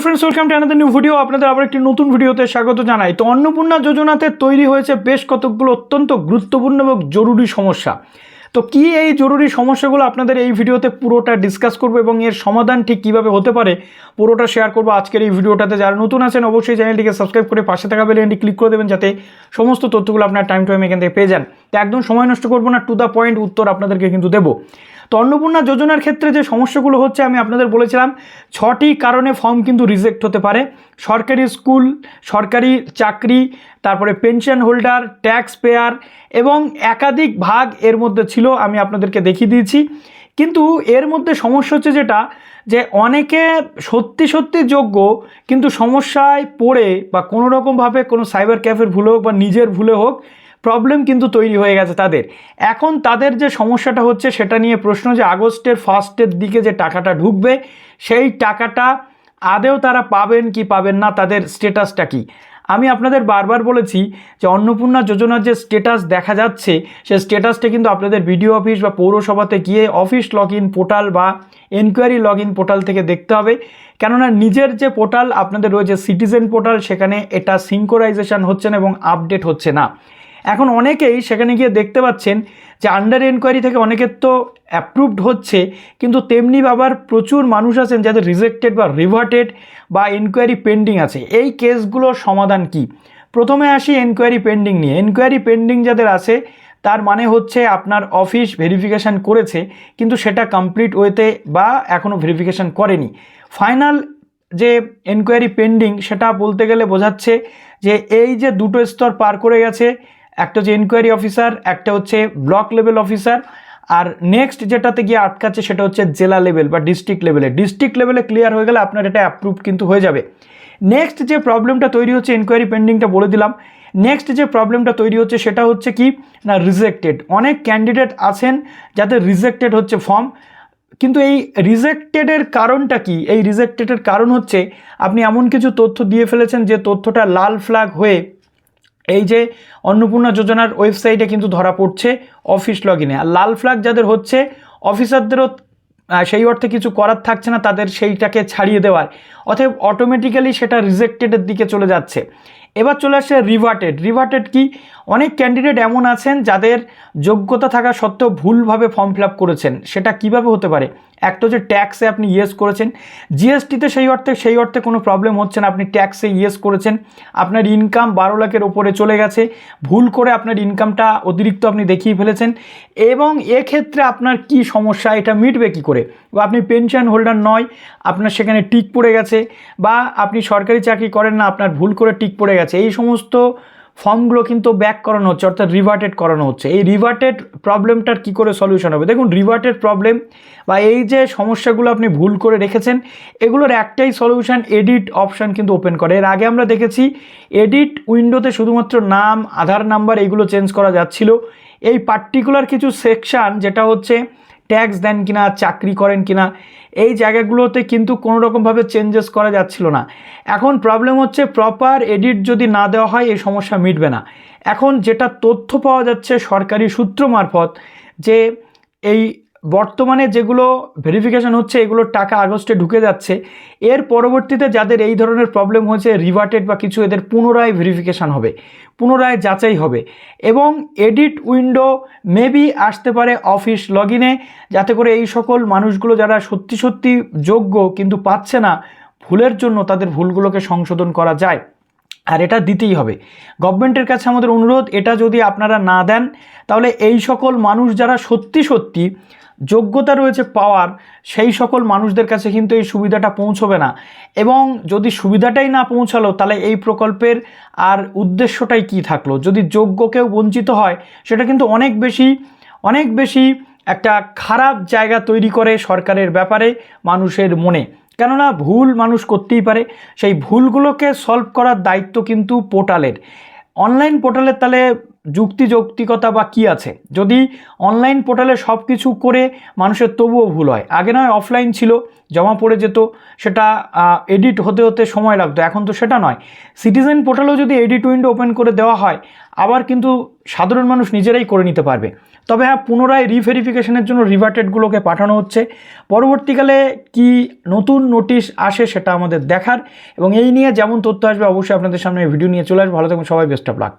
Friends, welcome to another new video. আপনাদের আবার একটি নতুন ভিডিওতে স্বাগত জানাই। তো অন্নপূর্ণা যোজনাতে তৈরি হয়েছে বেশ কতকগুলো অত্যন্ত গুরুত্বপূর্ণ এবং জরুরি সমস্যা। তো কি এই জরুরি সমস্যাগুলো আপনাদের এই ভিডিওতে পুরোটা ডিসকাস করব এবং এর সমাধান ঠিক কীভাবে হতে পারে পুরোটা শেয়ার করবো আজকের এই ভিডিওটাতে। যারা নতুন আছেন অবশ্যই চ্যানেলটিকে সাবস্ক্রাইব করে পাশে থাকা বেল আইকনটি ক্লিক করে দেবেন, যাতে সমস্ত তথ্যগুলো আপনার টাইম টু টাইম এখান থেকে পেয়ে যান। তো একদম সময় নষ্ট করবো না, টু দ্য পয়েন্ট উত্তর আপনাদেরকে কিন্তু দেবো। তো অন্নপূর্ণা যোজনার ক্ষেত্রে যে সমস্যাগুলো হচ্ছে আমি আপনাদের বলেছিলাম 6টি কারণে ফর্ম কিন্তু রিজেক্ট হতে পারে। সরকারি স্কুল, সরকারি চাকরি, তারপরে পেনশন হোল্ডার, ট্যাক্স পেয়ার এবং একাধিক ভাগ এর মধ্যে ছিল, আমি আপনাদেরকে দেখিয়ে দিয়েছি। কিন্তু এর মধ্যে সমস্যা হচ্ছে যেটা, যে অনেকে সত্যি সত্যি যোগ্য কিন্তু সমস্যায় পড়ে বা কোনো রকমভাবে কোনো সাইবার ক্যাফের ভুলে হোক বা নিজের ভুলে হোক প্রবলেম কিন্তু তৈরি হয়ে গেছে তাদের। এখন তাদের যে সমস্যাটা হচ্ছে সেটা নিয়ে প্রশ্ন, যে আগস্টের ফার্স্টের দিকে যে টাকাটা ঢুকবে সেই টাকাটা আদেও তারা পাবেন কি পাবেন না, তাদের স্টেটাসটা কি। আমি আপনাদের বারবার বলেছি যে অন্নপূর্ণা যোজনার যে স্টেটাস দেখা যাচ্ছে সেই স্টেটাসটা কিন্তু আপনাদের বিডিও অফিস বা পৌরসভাতে গিয়ে অফিস লগ ইন পোর্টাল বা এনকোয়ারি লগ ইন পোর্টাল থেকে দেখতে হবে। কেননা নিজের যে পোর্টাল আপনাদের রয়েছে সিটিজেন পোর্টাল, সেখানে এটা সিঙ্কোরাইজেশন হচ্ছে না এবং আপডেট হচ্ছে না। এখন অনেকেই সেখানে গিয়ে দেখতে পাচ্ছেন যে আন্ডার এনকোয়ারি থেকে অনেকের তো অ্যাপ্রুভড হচ্ছে, কিন্তু তেমনি আবার প্রচুর মানুষ আছেন যাদের রিজেক্টেড বা রিভার্টেড বা এনকোয়ারি পেন্ডিং আছে। এই কেসগুলোর সমাধান কি? প্রথমে আসি এনকোয়ারি পেন্ডিং নিয়ে। এনকোয়ারি পেন্ডিং যাদের আছে তার মানে হচ্ছে আপনার অফিস ভেরিফিকেশান করেছে কিন্তু সেটা কমপ্লিট ওয়েতে বা এখনও ভেরিফিকেশান করেনি। ফাইনাল যে এনকোয়ারি পেন্ডিং সেটা বলতে গেলে বোঝাচ্ছে যে এই যে দুটো স্তর পার করে গেছে, একটা হচ্ছে এনকোয়ারি অফিসার, একটা হচ্ছে ব্লক লেভেল অফিসার, আর নেক্সট যেটাতে গিয়ে আটকাচ্ছে সেটা হচ্ছে জেলা লেভেল বা ডিস্ট্রিক্ট লেভেলে। ডিস্ট্রিক্ট লেভেলে ক্লিয়ার হয়ে গেলে আপনার এটা অ্যাপ্রুভ কিন্তু হয়ে যাবে। নেক্সট যে প্রবলেমটা তৈরি হচ্ছে, এনকোয়ারি পেন্ডিংটা বলে দিলাম, নেক্সট যে প্রবলেমটা তৈরি হচ্ছে সেটা হচ্ছে কি না, রিজেক্টেড। অনেক ক্যান্ডিডেট আছেন যাদের রিজেক্টেড হচ্ছে ফর্ম, কিন্তু এই রিজেক্টেডের কারণটা কি? এই রিজেক্টেডের কারণ হচ্ছে আপনি এমন কিছু তথ্য দিয়ে ফেলেছেন যে তথ্যটা লাল ফ্ল্যাগ হয়ে এই যে অন্নপূর্ণা যোজনার ওয়েবসাইটে কিন্তু ধরা পড়ছে অফিস লগ ইনে। আর লাল ফ্ল্যাগ যাদের হচ্ছে অফিসারদেরও সেই অর্থে কিছু করার থাকছে না তাদের সেইটাকে ছাড়িয়ে দেওয়ার, অতএব অটোমেটিক্যালি সেটা রিজেক্টেডের দিকে চলে যাচ্ছে। এবার চলে আসছে রিভার্টেড। রিভার্টেড কি? অনেক ক্যান্ডিডেট এমন আছেন যাদের যোগ্যতা থাকা সত্ত্বেও ভুলভাবে ফর্ম ফিল আপ করেছেন। সেটা কিভাবে হতে পারে? একটা হচ্ছে ট্যাক্সে আপনি ইয়েস করেছেন, জিএসটিতে সেই অর্থে কোনো প্রবলেম হচ্ছে না, আপনি ট্যাক্সে ইয়েস করেছেন, আপনার ইনকাম 12 লাখের ওপরে চলে গেছে, ভুল করে আপনার ইনকামটা অতিরিক্ত আপনি দেখিয়ে ফেলেছেন, এবং এক্ষেত্রে আপনার কি সমস্যা, এটা মিটবে কী করে? বা আপনি পেনশন হোল্ডার নয়, আপনার সেখানে টিক পড়ে গেছে, বা আপনি সরকারি চাকরি করেন না, আপনার ভুল করে টিক পড়ে গেছে। এই সমস্ত ফর্মগুলো কিন্তু ব্যাক করানো হচ্ছে, অর্থাৎ রিভার্টেড করানো হচ্ছে। এই রিভার্টেড প্রবলেমটার কি করে সলিউশন হবে? দেখুন, রিভার্টেড প্রবলেম বা এই যে সমস্যাগুলো আপনি ভুল করে রেখেছেন এগুলোর একটাই সলিউশন, এডিট অপশান কিন্তু ওপেন করে। এর আগে আমরা দেখেছি এডিট উইন্ডোতে শুধুমাত্র নাম, আধার নাম্বার এইগুলো চেঞ্জ করা যাচ্ছিল। এই পার্টিকুলার কিছু সেকশান যেটা হচ্ছে ট্যাক্স দেন কিনা, চাকরি করেন কিনা, এই জায়গাগুলোতে কিন্তু কোনো রকমভাবে চেঞ্জেস করা যাচ্ছিল না। এখন প্রবলেম হচ্ছে প্রপার এডিট যদি না দেওয়া হয় এই সমস্যা মিটবে না। এখন যেটা তথ্য পাওয়া যাচ্ছে সরকারি সূত্র মারফত, যে এই বর্তমানে যেগুলো ভেরিফিকেশান হচ্ছে এগুলোর টাকা আগস্টে ঢুকে যাচ্ছে, এর পরবর্তীতে যাদের এই ধরনের প্রবলেম হয়েছে রিভার্টেড বা কিছু, এদের পুনরায় ভেরিফিকেশান হবে, পুনরায় যাচাই হবে, এবং এডিট উইন্ডো মেবি আসতে পারে অফিস লগ ইনে, যাতে করে এই সকল মানুষগুলো যারা সত্যি সত্যি যোগ্য কিন্তু পাচ্ছে না, ভুলের জন্য তাদের ভুলগুলোকে সংশোধন করা যায়। আর এটা দিতেই হবে। গভর্নমেন্টের কাছে আমাদের অনুরোধ, এটা যদি আপনারা না দেন তাহলে এই সকল মানুষ যারা সত্যি সত্যি যোগ্যতা রয়েছে পাওয়ার, সেই সকল মানুষদের কাছে কিন্তু এই সুবিধাটা পৌঁছবে না। এবং যদি সুবিধাটাই না পৌঁছালো তাহলে এই প্রকল্পের আর উদ্দেশ্যটাই কি থাকলো? যদি যোগ্য কেউ বঞ্চিত হয় সেটা কিন্তু অনেক বেশি একটা খারাপ জায়গা তৈরি করে সরকারের ব্যাপারে মানুষের মনে। কেননা ভুল মানুষ করতেই পারে, সেই ভুলগুলোকে সলভ করার দায়িত্ব কিন্তু পোর্টালের। অনলাইন পোর্টালের তাহলে যৌক্তিকতা বা কী আছে? যদি অনলাইন পোর্টালে সব কিছু করে মানুষের তবুও ভুল হয়, আগে নয় অফলাইন ছিল, জমা পড়ে যেত, সেটা এডিট হতে হতে সময় লাগতো, এখন তো সেটা নয়। সিটিজেন পোর্টালেও যদি এডিট উইন্ডো ওপেন করে দেওয়া হয় আবার কিন্তু সাধারণ মানুষ নিজেরাই করে নিতে পারবে। তবে হ্যাঁ, পুনরায় রিভেরিফিকেশনের জন্য রিভার্টেডগুলোকে পাঠানো হচ্ছে। পরবর্তীকালে কি নতুন নোটিশ আসে সেটা আমাদের দেখার, এবং এই নিয়ে যেমন তথ্য আসবে অবশ্যই আপনাদের সামনে ভিডিও নিয়ে চলে আসবে। ভালো থাকুন সবাই, বেস্ট অফ লাক।